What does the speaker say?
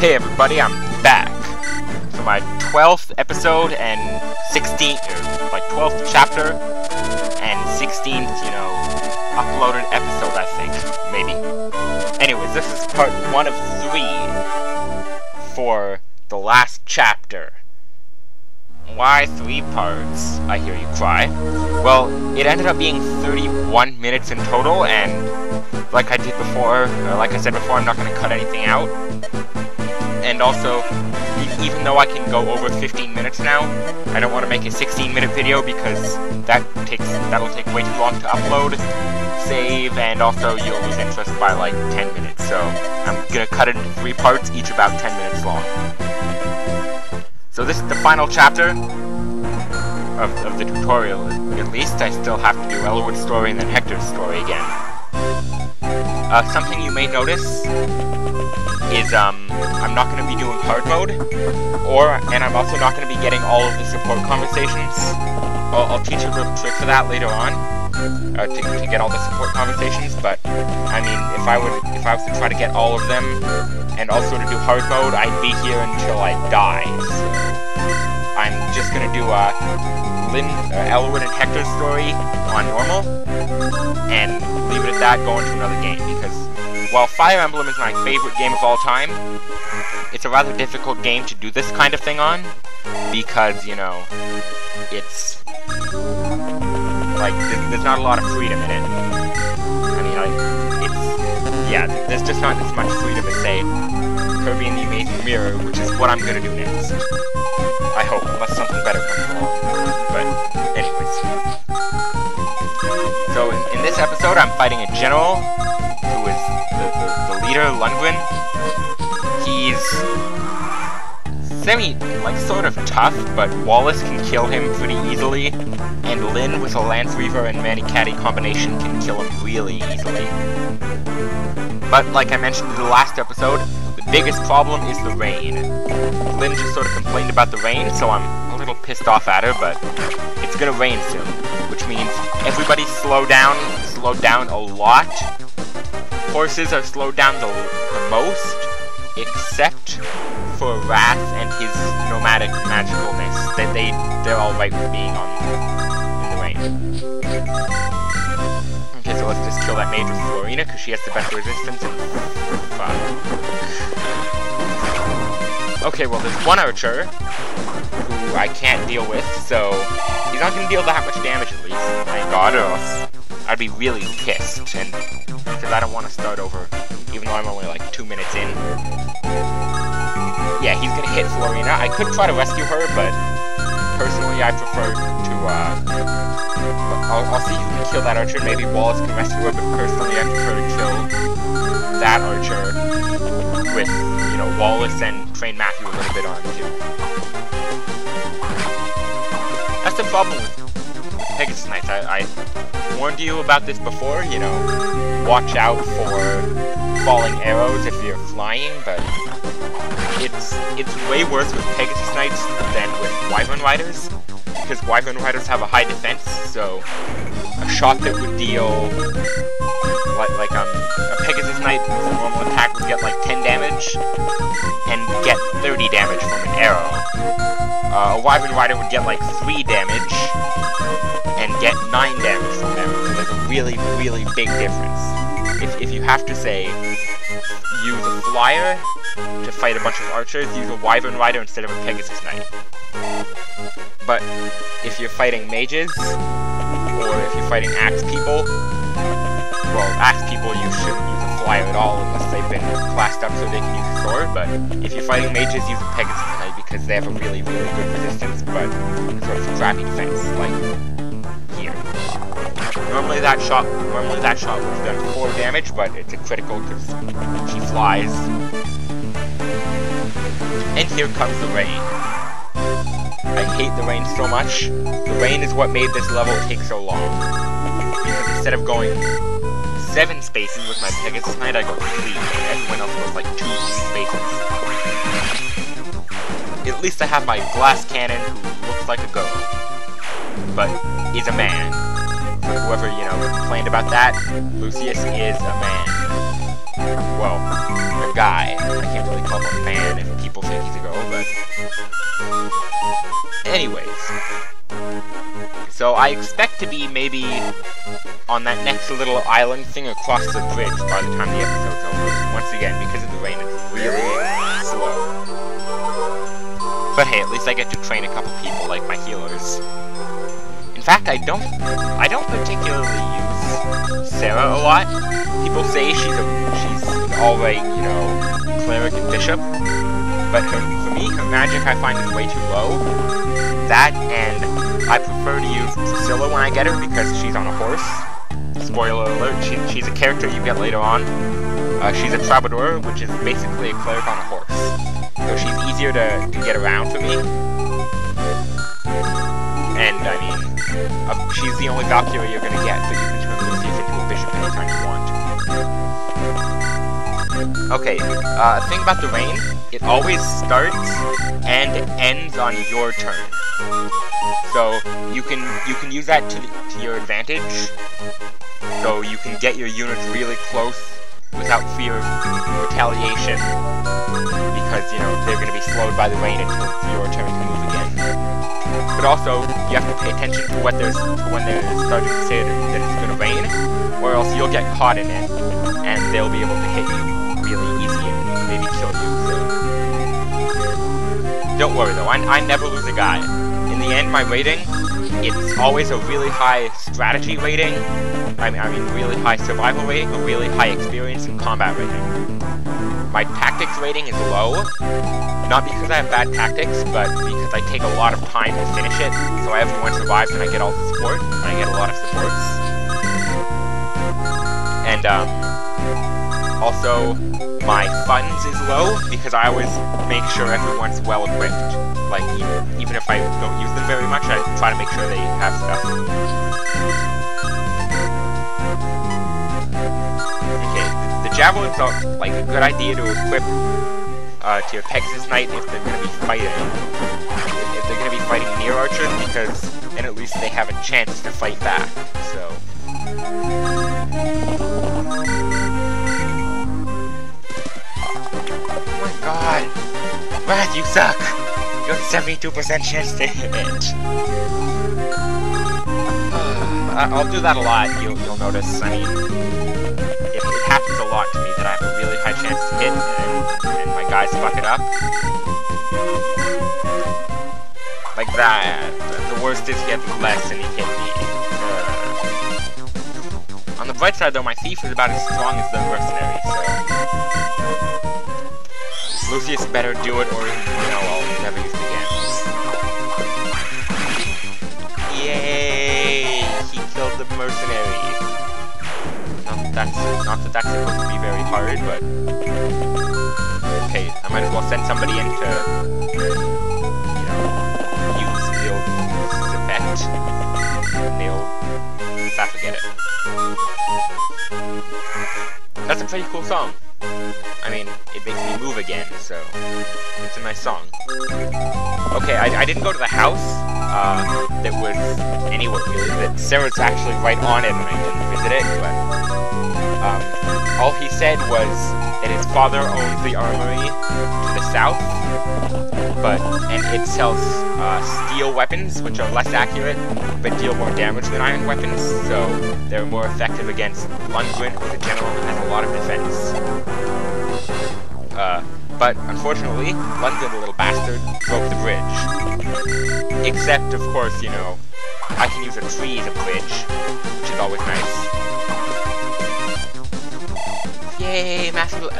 Hey everybody, I'm back for my 12th episode and 16th, or like 12th chapter and 16th, uploaded episode, I think, maybe. Anyways, this is part 1 of 3 for the last chapter. Why 3 parts, I hear you cry? Well, it ended up being 31 minutes in total, and like I did before, or like I said before, I'm not going to cut anything out. And also, even though I can go over 15 minutes now, I don't want to make a 16-minute video because that'll take way too long to upload, save, and also you'll lose interest by like 10 minutes. So I'm gonna cut it into 3 parts, each about 10 minutes long. So this is the final chapter of the tutorial. At least I still have to do Elwood's story and then Hector's story again. Something you may notice is I'm not going to be doing hard mode, and I'm also not going to be getting all of the support conversations. I'll teach you a little trick for that later on, to get all the support conversations. But I mean, if I was to try to get all of them and also to do hard mode, I'd be here until I die. So I'm just going to do Elwood and Hector's story on normal and leave it at that, go into another game, because while Fire Emblem is my favorite game of all time, it's a rather difficult game to do this kind of thing on, because, it's, like, there's not a lot of freedom in it. I mean, there's just not as much freedom as, say, Kirby and the Amazing Mirror, which is what I'm gonna do next. I hope, unless something better comes along. But, anyways. So, in this episode, I'm fighting a general who is the leader, Lundgren. He's sort of tough, but Wallace can kill him pretty easily, and Lyn with a Lance Reaver and Manicatti combination can kill him really easily. But like I mentioned in the last episode, the biggest problem is the rain. Lyn just sort of complained about the rain, so I'm a little pissed off at her, but it's gonna rain soon, which means everybody slow down a lot. Horses are slowed down the most, except for Wrath and his nomadic magicalness. They're all right with being in the rain. Okay, so let's just kill that mage with Florina, because she has the best resistance and fun. Okay, well there's one archer who I can't deal with, so he's not going to deal that much damage at least. Thank God, or else I'd be really pissed, and because I don't want to start over, even though I'm only like 2 minutes in. Yeah, he's gonna hit Florina. I could try to rescue her, but personally I prefer to, I'll see who can kill that archer. Maybe Wallace can rescue her, but personally I prefer to kill that archer with, Wallace and train Matthew a little bit on too. That's the problem with Pegasus Knights. I warned you about this before, watch out for falling arrows if you're flying, but it's way worse with Pegasus Knights than with Wyvern Riders, because Wyvern Riders have a high defense, so a shot that would deal, a Pegasus Knight with a normal attack would get like 10 damage, and get 30 damage from an arrow. A Wyvern Rider would get like 3 damage, and get 9 damage from them, so there's a really, really big difference. If you have to, say, use a flyer to fight a bunch of archers, use a Wyvern Rider instead of a Pegasus Knight. But if you're fighting mages, or if you're fighting axe people, well, axe people you shouldn't use a flyer at all unless they've been classed up so they can use a sword, but if you're fighting mages, use a Pegasus Knight because they have a really, really good resistance, but sort of crappy defense, like here. Normally that shot would have done 4 damage, but it's a critical because she flies. And here comes the rain. I hate the rain so much. The rain is what made this level take so long. Because instead of going 7 spaces with my Pegasus Knight, I go 3, and everyone else goes like 2, 3 spaces. At least I have my glass cannon who looks like a girl, but is a man. For whoever, complained about that, Lucius is a man. Well, guy. I can't really call him a man if people think he's a girl, but... Anyways. So I expect to be maybe on that next little island thing across the bridge by the time the episode's over. Once again, because of the rain, it's really slow. But hey, at least I get to train a couple people like my healers. In fact, I don't particularly use Sarah a lot. People say she's alright, you know, cleric and bishop. But for me, her magic I find is way too low. That, and I prefer to use Priscilla when I get her because she's on a horse. Spoiler alert, she's a character you get later on. She's a troubadour, which is basically a cleric on a horse. So she's easier to get around for me. And, I mean, she's the only Valkyrie you're gonna get, but you can turn Lucius into a bishop anytime you want. Okay, thing about the rain, it always starts and ends on your turn. So, you can use that to your advantage. So you can get your units really close without fear of retaliation. Because, you know, they're going to be slowed by the rain until it's your turn to move again. But also, you have to pay attention to when they're starting to say that it's going to rain, or else you'll get caught in it, and they'll be able to hit you really easy and maybe kill you, so... Don't worry though, I never lose a guy. In the end, my rating, it's always a really high strategy rating, I mean really high survival rating, a really high experience and combat rating. My tactics rating is low, not because I have bad tactics, but because I take a lot of time to finish it, so everyone survives and I get all the support, and I get a lot of supports. And, also, my funds is low, because I always make sure everyone's well equipped. Like, even if I don't use them very much, I try to make sure they have stuff. Okay, the javelins are, like, a good idea to equip to your Pegasus Knight if they're going to be fighting. If they're going to be fighting near archers, because then at least they have a chance to fight back, so... Oh my god! Brad, you suck! You have 72% chance to hit it. I'll do that a lot, you'll notice. I mean, it happens a lot to me that I have a really high chance to hit, and my guys fuck it up. Like that. The worst is he had less and he hit me. On the bright side though, my thief is about as strong as the mercenary, so... Lucius better do it, or, you know, I'll never use it again. Yay! He killed the mercenary. Not that that's supposed to be very hard, but... Okay, I might as well send somebody in to, you know, use this effect. They'll forget it. That's a pretty cool song. I mean, it makes me move again, so it's a nice song. Okay, I didn't go to the house that was anywhere really. That Sarah's actually right on it, and I didn't visit it. But all he said was that his father owns the armory to the south, and it sells steel weapons, which are less accurate but deal more damage than iron weapons. So they're more effective against Lundgren, who's a general and has a lot of defense. But unfortunately, Lundgren, the little bastard, broke the bridge. Except, of course, you know, I can use a tree as a bridge, which is always nice. Yay, massive...